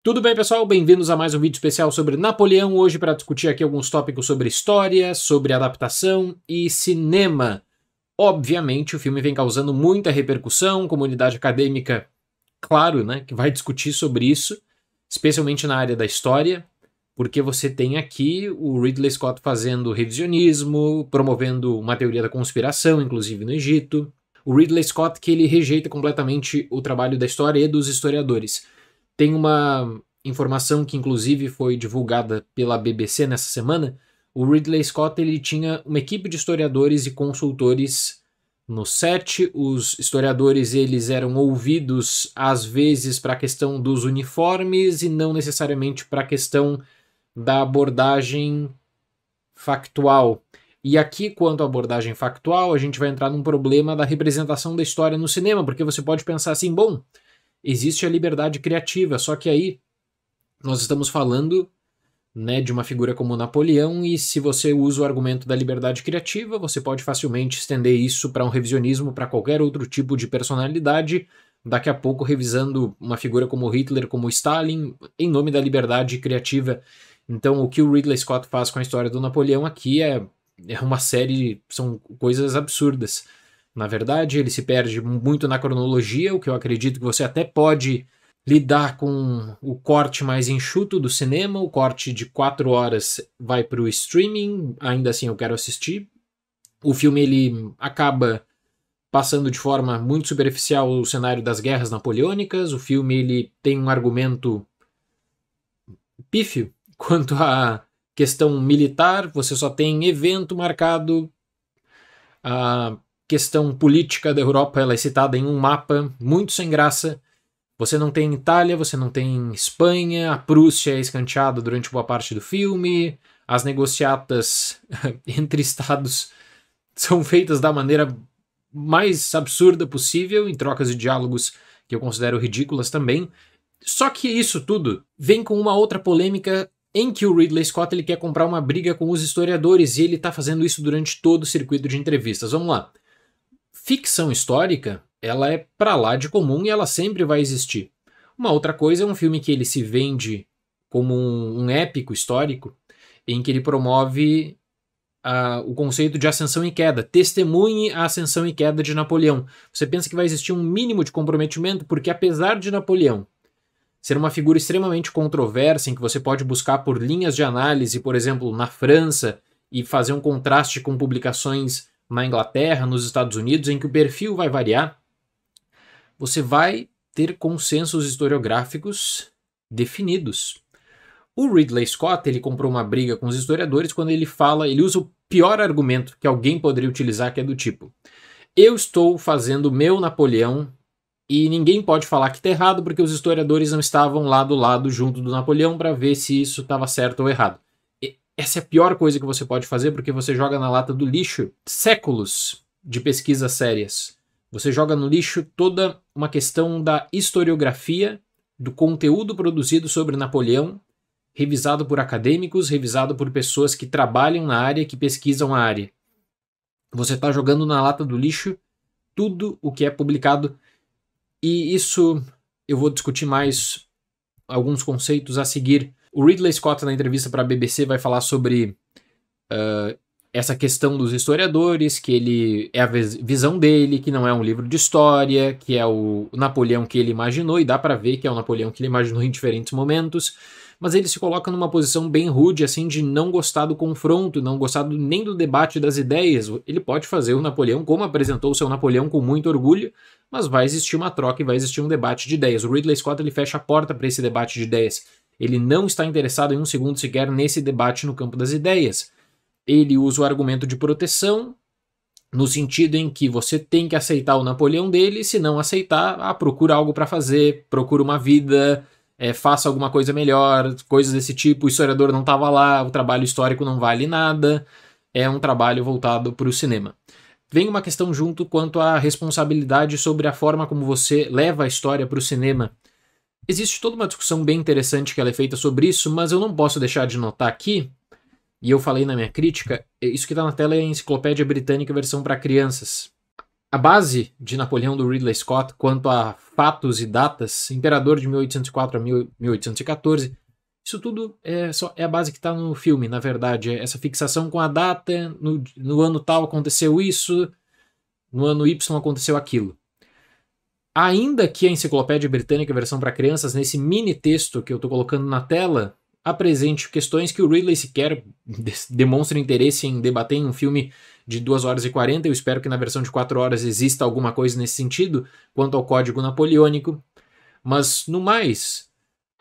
Tudo bem, pessoal? Bem-vindos a mais um vídeo especial sobre Napoleão, hoje para discutir aqui alguns tópicos sobre história, sobre adaptação e cinema. Obviamente, o filme vem causando muita repercussão, comunidade acadêmica, claro, né, que vai discutir sobre isso, especialmente na área da história, porque você tem aqui o Ridley Scott fazendo revisionismo, promovendo uma teoria da conspiração, inclusive no Egito. O Ridley Scott que ele rejeita completamente o trabalho da história e dos historiadores. Tem uma informação que inclusive foi divulgada pela BBC nessa semana. O Ridley Scott ele tinha uma equipe de historiadores e consultores no set. Os historiadores eles eram ouvidos às vezes para a questão dos uniformes e não necessariamente para a questão da abordagem factual. E aqui, quanto à abordagem factual, a gente vai entrar num problema da representação da história no cinema, porque você pode pensar assim, bom, existe a liberdade criativa, só que aí nós estamos falando, né, de uma figura como Napoleão, e se você usa o argumento da liberdade criativa, você pode facilmente estender isso para um revisionismo, para qualquer outro tipo de personalidade, daqui a pouco revisando uma figura como Hitler, como Stalin, em nome da liberdade criativa. Então o que o Ridley Scott faz com a história do Napoleão aqui é uma série, são coisas absurdas. Na verdade, ele se perde muito na cronologia, o que eu acredito que você até pode lidar com o corte mais enxuto do cinema. O corte de 4 horas vai para o streaming, ainda assim eu quero assistir. O filme ele acaba passando de forma muito superficial o cenário das guerras napoleônicas. O filme ele tem um argumento pífio quanto à questão militar. Você só tem evento marcado, a questão política da Europa ela é citada em um mapa muito sem graça. Você não tem Itália, você não tem Espanha, a Prússia é escanteada durante boa parte do filme, as negociatas entre estados são feitas da maneira mais absurda possível, em trocas de diálogos que eu considero ridículas também. Só que isso tudo vem com uma outra polêmica em que o Ridley Scott ele quer comprar uma briga com os historiadores e ele está fazendo isso durante todo o circuito de entrevistas. Vamos lá. Ficção histórica, ela é pra lá de comum e ela sempre vai existir. Uma outra coisa é um filme que ele se vende como um épico histórico, em que ele promove o conceito de ascensão e queda. Testemunhe a ascensão e queda de Napoleão. Você pensa que vai existir um mínimo de comprometimento, porque apesar de Napoleão ser uma figura extremamente controversa, em que você pode buscar por linhas de análise, por exemplo, na França, e fazer um contraste com publicações na Inglaterra, nos Estados Unidos, em que o perfil vai variar, você vai ter consensos historiográficos definidos. O Ridley Scott ele comprou uma briga com os historiadores quando ele usa o pior argumento que alguém poderia utilizar, que é do tipo: eu estou fazendo o meu Napoleão e ninguém pode falar que está errado porque os historiadores não estavam lado a lado junto do Napoleão para ver se isso estava certo ou errado. Essa é a pior coisa que você pode fazer, porque você joga na lata do lixo séculos de pesquisas sérias. Você joga no lixo toda uma questão da historiografia, do conteúdo produzido sobre Napoleão, revisado por acadêmicos, revisado por pessoas que trabalham na área, que pesquisam a área. Você está jogando na lata do lixo tudo o que é publicado. E isso eu vou discutir mais alguns conceitos a seguir. O Ridley Scott, na entrevista para a BBC, vai falar sobre essa questão dos historiadores, que ele é a visão dele, que não é um livro de história, que é o Napoleão que ele imaginou, e dá para ver que é o Napoleão que ele imaginou em diferentes momentos, mas ele se coloca numa posição bem rude, assim, de não gostar do confronto, não gostar nem do debate das ideias. Ele pode fazer o Napoleão como apresentou o seu Napoleão com muito orgulho, mas vai existir uma troca e vai existir um debate de ideias. O Ridley Scott ele fecha a porta para esse debate de ideias. Ele não está interessado em um segundo sequer nesse debate no campo das ideias. Ele usa o argumento de proteção, no sentido em que você tem que aceitar o Napoleão dele, se não aceitar, procura algo para fazer, procura uma vida, faça alguma coisa melhor, coisas desse tipo. O historiador não estava lá, o trabalho histórico não vale nada, é um trabalho voltado para o cinema. Vem uma questão junto quanto à responsabilidade sobre a forma como você leva a história para o cinema. Existe toda uma discussão bem interessante que ela é feita sobre isso, mas eu não posso deixar de notar aqui, e eu falei na minha crítica, isso que está na tela é a Enciclopédia Britânica versão para crianças. A base de Napoleão do Ridley Scott quanto a fatos e datas, imperador de 1804 a 1814, isso tudo é a base que está no filme, na verdade. Essa fixação com a data, no ano tal aconteceu isso, no ano Y aconteceu aquilo. Ainda que a Enciclopédia Britânica, versão para crianças, nesse mini texto que eu estou colocando na tela, apresente questões que o Ridley sequer demonstra interesse em debater em um filme de 2 horas e 40. Eu espero que na versão de 4 horas exista alguma coisa nesse sentido, quanto ao Código Napoleônico. Mas, no mais,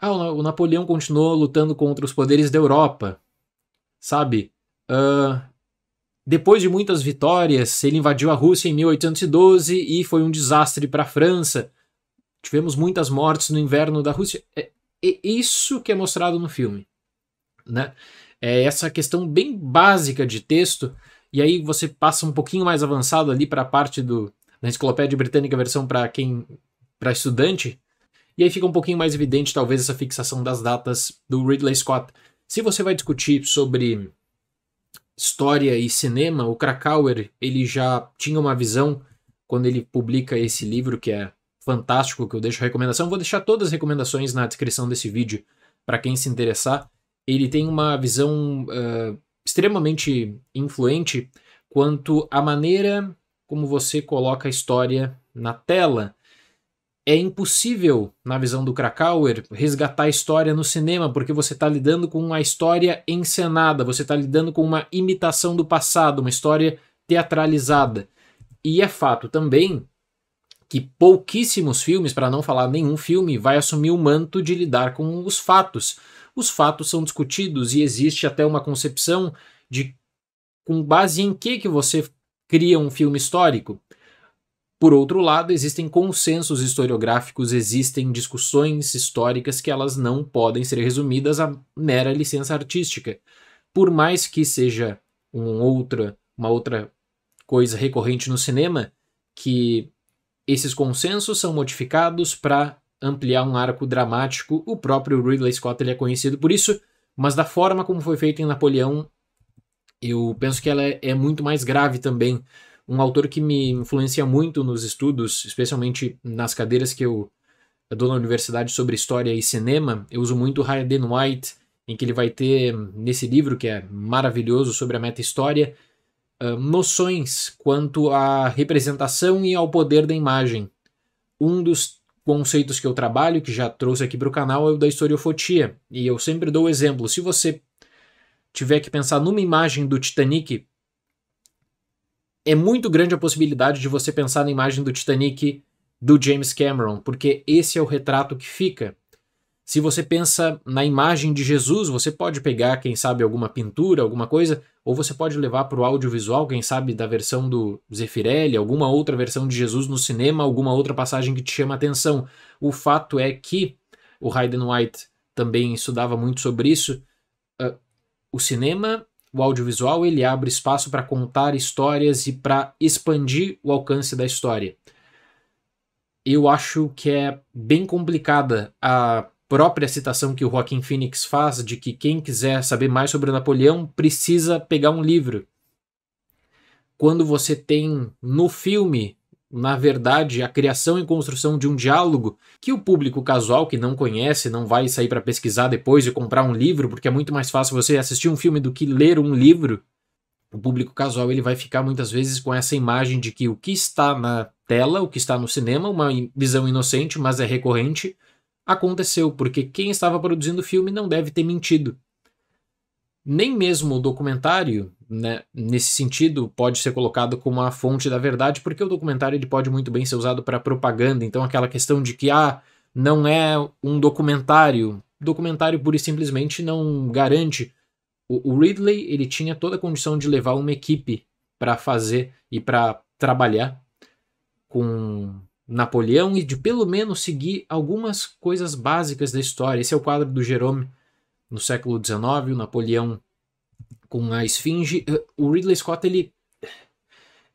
o Napoleão continuou lutando contra os poderes da Europa, sabe? Depois de muitas vitórias, ele invadiu a Rússia em 1812 e foi um desastre para a França. Tivemos muitas mortes no inverno da Rússia. É isso que é mostrado no filme, né? É essa questão bem básica de texto, e aí você passa um pouquinho mais avançado ali para a parte da Enciclopédia Britânica, versão para estudante, e aí fica um pouquinho mais evidente talvez essa fixação das datas do Ridley Scott. Se você vai discutir sobre história e cinema, o Krakauer ele já tinha uma visão quando ele publica esse livro que é fantástico, que eu deixo a recomendação. Vou deixar todas as recomendações na descrição desse vídeo para quem se interessar. Ele tem uma visão extremamente influente quanto à maneira como você coloca a história na tela. É impossível, na visão do Krakauer, resgatar a história no cinema, porque você está lidando com uma história encenada, você está lidando com uma imitação do passado, uma história teatralizada. E é fato também que pouquíssimos filmes, para não falar nenhum filme, vai assumir o manto de lidar com os fatos. Os fatos são discutidos e existe até uma concepção de com base em que você cria um filme histórico. Por outro lado, existem consensos historiográficos, existem discussões históricas que elas não podem ser resumidas a mera licença artística. Por mais que seja uma outra coisa recorrente no cinema, que esses consensos são modificados para ampliar um arco dramático. O próprio Ridley Scott ele é conhecido por isso, mas da forma como foi feito em Napoleão, eu penso que ela é muito mais grave também. Um autor que me influencia muito nos estudos, especialmente nas cadeiras que eu dou na universidade sobre história e cinema, eu uso muito Hayden White, em que ele vai ter, nesse livro que é maravilhoso sobre a meta-história, noções quanto à representação e ao poder da imagem. Um dos conceitos que eu trabalho, que já trouxe aqui para o canal, é o da historiofotia, e eu sempre dou o exemplo. Se você tiver que pensar numa imagem do Titanic, é muito grande a possibilidade de você pensar na imagem do Titanic do James Cameron, porque esse é o retrato que fica. Se você pensa na imagem de Jesus, você pode pegar, quem sabe, alguma pintura, alguma coisa, ou você pode levar para o audiovisual, quem sabe, da versão do Zeffirelli, alguma outra versão de Jesus no cinema, alguma outra passagem que te chama a atenção. O fato é que o Hayden White também estudava muito sobre isso. O cinema, o audiovisual, ele abre espaço para contar histórias e para expandir o alcance da história. Eu acho que é bem complicada a própria citação que o Joaquin Phoenix faz de que quem quiser saber mais sobre Napoleão precisa pegar um livro. Quando você tem no filme, na verdade, a criação e construção de um diálogo que o público casual que não conhece não vai sair para pesquisar depois e comprar um livro, porque é muito mais fácil você assistir um filme do que ler um livro. O público casual ele vai ficar muitas vezes com essa imagem de que o que está na tela, o que está no cinema, uma visão inocente, mas é recorrente, aconteceu, porque quem estava produzindo o filme não deve ter mentido. Nem mesmo o documentário, né, nesse sentido, pode ser colocado como a fonte da verdade, porque o documentário ele pode muito bem ser usado para propaganda. Então aquela questão de que não é um documentário pura e simplesmente não garante. O Ridley ele tinha toda a condição de levar uma equipe para fazer e para trabalhar com Napoleão e de pelo menos seguir algumas coisas básicas da história. Esse é o quadro do Jerome no século XIX, o Napoleão com a Esfinge. O Ridley Scott ele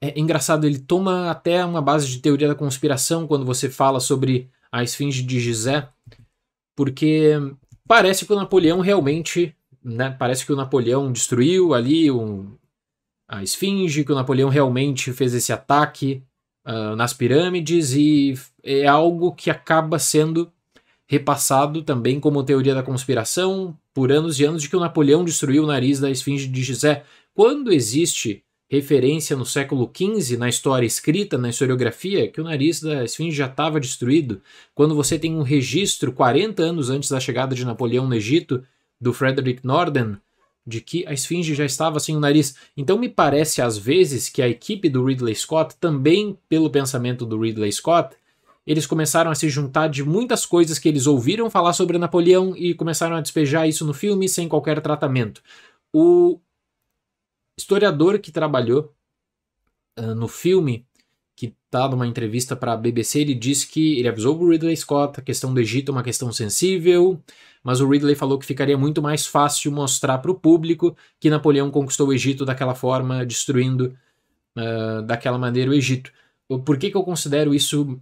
é engraçado, ele toma até uma base de teoria da conspiração quando você fala sobre a Esfinge de Gizé, porque parece que o Napoleão realmente, né, parece que o Napoleão destruiu ali a Esfinge, que o Napoleão realmente fez esse ataque nas pirâmides, e é algo que acaba sendo repassado também como teoria da conspiração por anos e anos de que o Napoleão destruiu o nariz da esfinge de Gizé. Quando existe referência no século XV, na história escrita, na historiografia, que o nariz da esfinge já estava destruído, quando você tem um registro 40 anos antes da chegada de Napoleão no Egito, do Frederick Norden, de que a esfinge já estava sem o nariz. Então me parece às vezes que a equipe do Ridley Scott, também pelo pensamento do Ridley Scott, eles começaram a se juntar de muitas coisas que eles ouviram falar sobre Napoleão e começaram a despejar isso no filme sem qualquer tratamento. O historiador que trabalhou no filme, que está numa entrevista para a BBC, ele disse que ele avisou o Ridley Scott, a questão do Egito é uma questão sensível, mas o Ridley falou que ficaria muito mais fácil mostrar para o público que Napoleão conquistou o Egito daquela forma, destruindo daquela maneira o Egito. Por que eu considero isso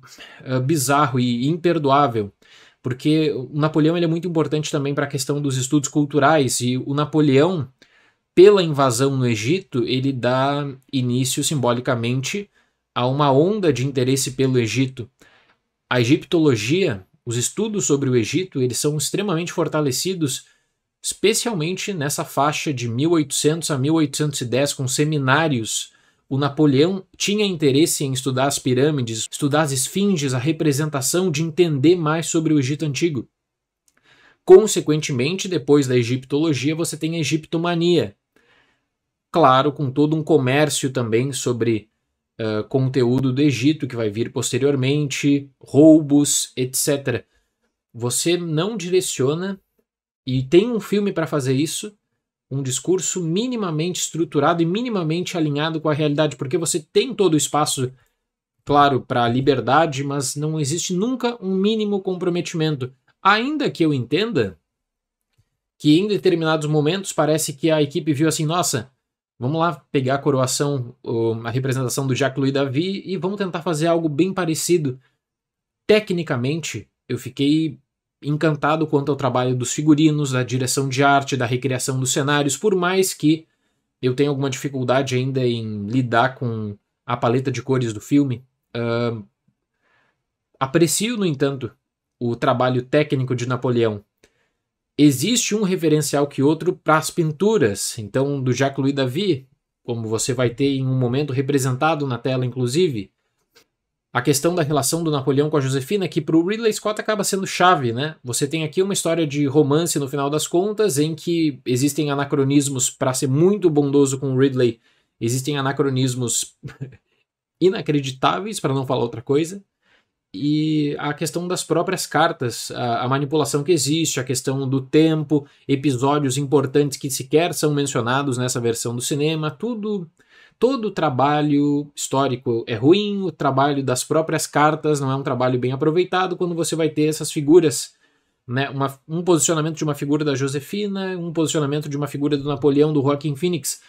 bizarro e imperdoável? Porque o Napoleão ele é muito importante também para a questão dos estudos culturais, e o Napoleão, pela invasão no Egito, ele dá início simbolicamente a uma onda de interesse pelo Egito. A egiptologia, os estudos sobre o Egito, eles são extremamente fortalecidos, especialmente nessa faixa de 1800 a 1810, com seminários. O Napoleão tinha interesse em estudar as pirâmides, estudar as esfinges, a representação, de entender mais sobre o Egito Antigo. Consequentemente, depois da egiptologia, você tem a egiptomania. Claro, com todo um comércio também sobre conteúdo do Egito que vai vir posteriormente, roubos, etc. Você não direciona, e tem um filme para fazer isso, um discurso minimamente estruturado e minimamente alinhado com a realidade, porque você tem todo o espaço, claro, para a liberdade, mas não existe nunca um mínimo comprometimento. Ainda que eu entenda que em determinados momentos parece que a equipe viu assim, nossa, vamos lá pegar a coroação, a representação do Jacques-Louis David e vamos tentar fazer algo bem parecido. Tecnicamente, eu fiquei encantado quanto ao trabalho dos figurinos, da direção de arte, da recriação dos cenários, por mais que eu tenha alguma dificuldade ainda em lidar com a paleta de cores do filme. Aprecio, no entanto, o trabalho técnico de Napoleão. Existe um referencial que outro para as pinturas, então do Jacques-Louis David, como você vai ter em um momento representado na tela, inclusive. A questão da relação do Napoleão com a Josefina, que para o Ridley Scott acaba sendo chave, né? Você tem aqui uma história de romance no final das contas, em que existem anacronismos, para ser muito bondoso com o Ridley, existem anacronismos inacreditáveis, para não falar outra coisa. E a questão das próprias cartas, a manipulação que existe, a questão do tempo, episódios importantes que sequer são mencionados nessa versão do cinema, tudo... Todo o trabalho histórico é ruim, o trabalho das próprias cartas não é um trabalho bem aproveitado quando você vai ter essas figuras, né? Um posicionamento de uma figura da Josefina, um posicionamento de uma figura do Napoleão, do Joaquin Phoenix.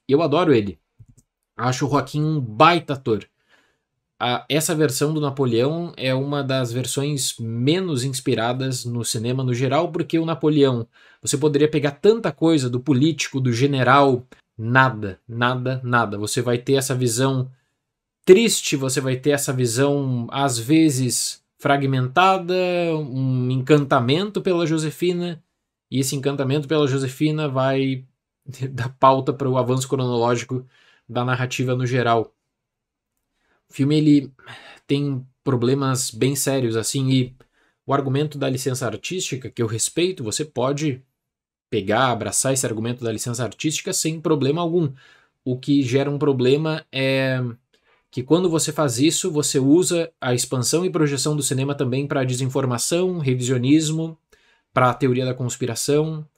Eu adoro ele. Acho o Joaquin um baita ator. Essa versão do Napoleão é uma das versões menos inspiradas no cinema no geral, porque o Napoleão, você poderia pegar tanta coisa do político, do general... Nada. Você vai ter essa visão triste, você vai ter essa visão, às vezes, fragmentada, um encantamento pela Josefina, e esse encantamento pela Josefina vai dar pauta para o avanço cronológico da narrativa no geral. O filme ele tem problemas bem sérios, assim, e o argumento da licença artística, que eu respeito, você pode... abraçar esse argumento da licença artística sem problema algum. O que gera um problema é que quando você faz isso, você usa a expansão e projeção do cinema também para desinformação, revisionismo, para a teoria da conspiração,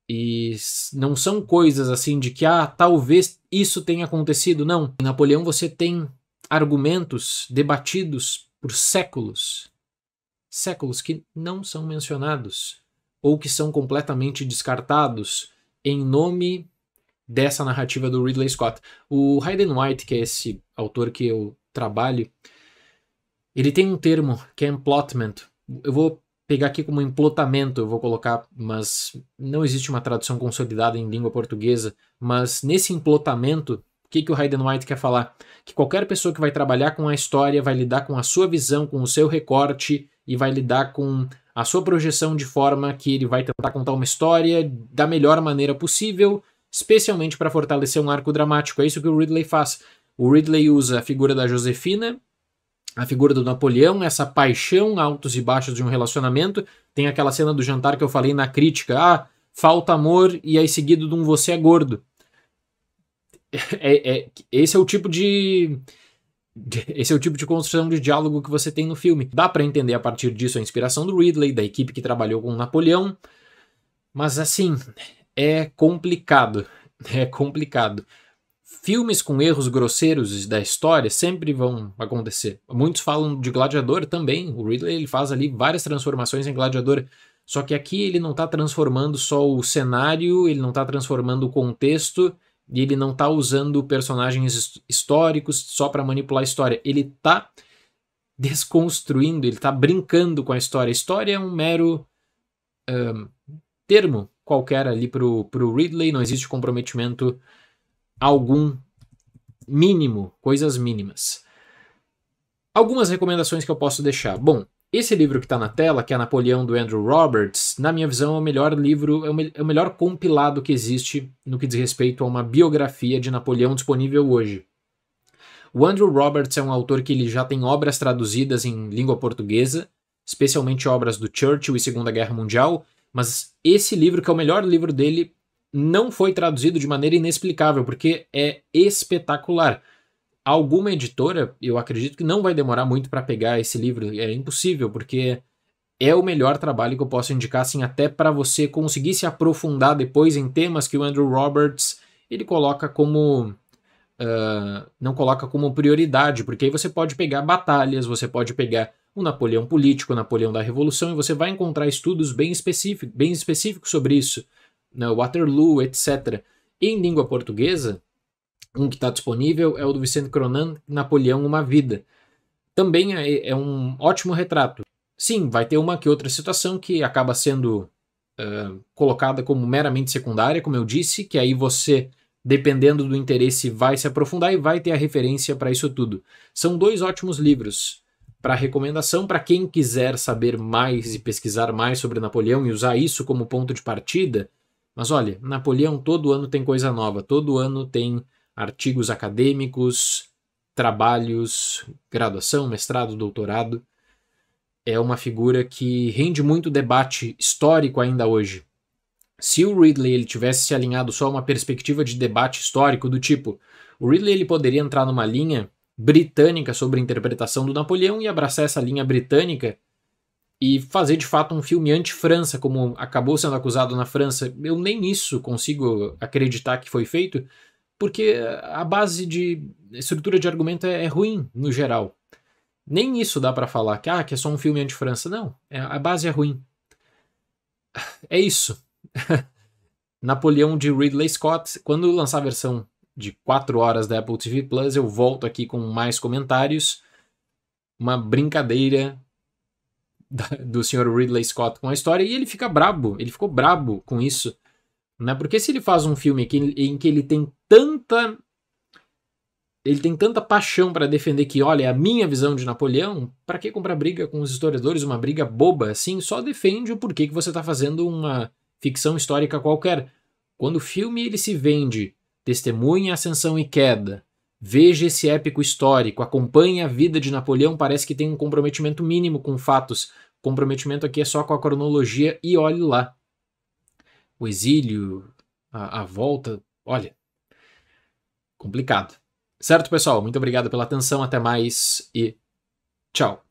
e não são coisas assim de que, talvez isso tenha acontecido, não. Em Napoleão você tem argumentos debatidos por séculos que não são mencionados, ou que são completamente descartados em nome dessa narrativa do Ridley Scott. O Hayden White, que é esse autor que eu trabalho, ele tem um termo que é emplotment. Eu vou pegar aqui como emplotamento, eu vou colocar, mas não existe uma tradução consolidada em língua portuguesa, mas nesse emplotamento que o Hayden White quer falar? Que qualquer pessoa que vai trabalhar com a história vai lidar com a sua visão, com o seu recorte e vai lidar com a sua projeção de forma que ele vai tentar contar uma história da melhor maneira possível, especialmente para fortalecer um arco dramático. É isso que o Ridley faz. O Ridley usa a figura da Josefina, a figura do Napoleão, essa paixão, altos e baixos de um relacionamento. Tem aquela cena do jantar que eu falei na crítica. Ah, falta amor e aí seguido de um você é gordo. Esse é o tipo de... Esse é o tipo de construção de diálogo que você tem no filme. Dá para entender a partir disso a inspiração do Ridley, da equipe que trabalhou com o Napoleão, mas assim, é complicado. É complicado. Filmes com erros grosseiros da história sempre vão acontecer. Muitos falam de Gladiador também. O Ridley ele faz ali várias transformações em Gladiador. Só que aqui ele não está transformando só o cenário, ele não está transformando o contexto, e ele não está usando personagens históricos só para manipular a história. Ele está desconstruindo, ele está brincando com a história. A história é um mero termo qualquer ali pro Ridley, não existe comprometimento algum mínimo, coisas mínimas. Algumas recomendações que eu posso deixar. Bom, esse livro que está na tela, que é Napoleão, do Andrew Roberts, na minha visão é o melhor livro, é o melhor compilado que existe no que diz respeito a uma biografia de Napoleão disponível hoje. O Andrew Roberts é um autor que ele já tem obras traduzidas em língua portuguesa, especialmente obras do Churchill e Segunda Guerra Mundial, mas esse livro, que é o melhor livro dele, não foi traduzido de maneira inexplicável, porque é espetacular. Alguma editora, eu acredito que não vai demorar muito para pegar esse livro, é impossível, porque é o melhor trabalho que eu posso indicar, assim, até para você conseguir se aprofundar depois em temas que o Andrew Roberts ele coloca como... não coloca como prioridade, porque aí você pode pegar batalhas, você pode pegar o Napoleão político, o Napoleão da Revolução, e você vai encontrar estudos bem específicos sobre isso, né, Waterloo, etc. Em língua portuguesa, um que está disponível é o do Vicente Cronan, Napoleão, Uma Vida. Também é um ótimo retrato. Sim, vai ter uma que outra situação que acaba sendo colocada como meramente secundária, como eu disse, que aí você, dependendo do interesse, vai se aprofundar e vai ter a referência para isso tudo. São 2 ótimos livros para recomendação para quem quiser saber mais e pesquisar mais sobre Napoleão e usar isso como ponto de partida. Mas olha, Napoleão todo ano tem coisa nova, todo ano tem artigos acadêmicos, trabalhos, graduação, mestrado, doutorado. É uma figura que rende muito debate histórico ainda hoje. Se o Ridley ele tivesse se alinhado só a uma perspectiva de debate histórico do tipo, o Ridley ele poderia entrar numa linha britânica sobre a interpretação do Napoleão e abraçar essa linha britânica e fazer de fato um filme anti-França, como acabou sendo acusado na França. Eu nem isso consigo acreditar que foi feito, porque a base de estrutura de argumento é ruim, no geral. Nem isso dá pra falar que é só um filme anti-França. Não, a base é ruim. É isso. Napoleão de Ridley Scott. Quando lançar a versão de 4 horas da Apple TV Plus, eu volto aqui com mais comentários. Uma brincadeira do Sr. Ridley Scott com a história, e ele fica brabo, ele ficou brabo com isso. Né? Porque se ele faz um filme em que ele tem tanta paixão para defender que, olha, é a minha visão de Napoleão, para que comprar briga com os historiadores, uma briga boba assim? Só defende o porquê que você está fazendo uma ficção histórica qualquer. Quando o filme ele se vende, testemunha ascensão e queda, veja esse épico histórico, acompanhe a vida de Napoleão, parece que tem um comprometimento mínimo com fatos. O comprometimento aqui é só com a cronologia e olhe lá. O exílio, a volta, olha, complicado. Certo, pessoal? Muito obrigado pela atenção, até mais e tchau!